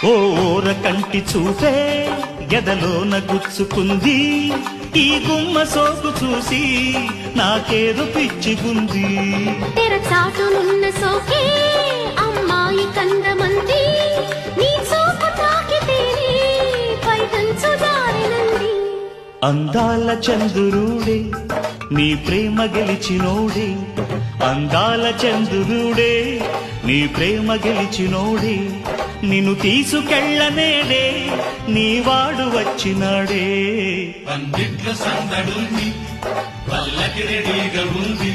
ఓర కంటి చూపే గెదలోన గుచ్చుకుంది, ఈ గుమ్మ సోకు చూసి నాకేదో పిచ్చిగుంది. తెరచాటునున్న సోకే అమ్మాయి కందమంది, నీ సోకు తాకితేనే పైటంచు జారినంది. అందాల చంద్రుడే నీ ప్రేమ గెలిచినోడే, అందాల చంద్రుడే నీ ప్రేమ గెలిచినోడే, నిన్ను తీసుకెళ్ళనేడే నీ వాడు వచ్చినాడే. పందిట్ల సందడుంది, పల్లకి రెడీగా ఉంది.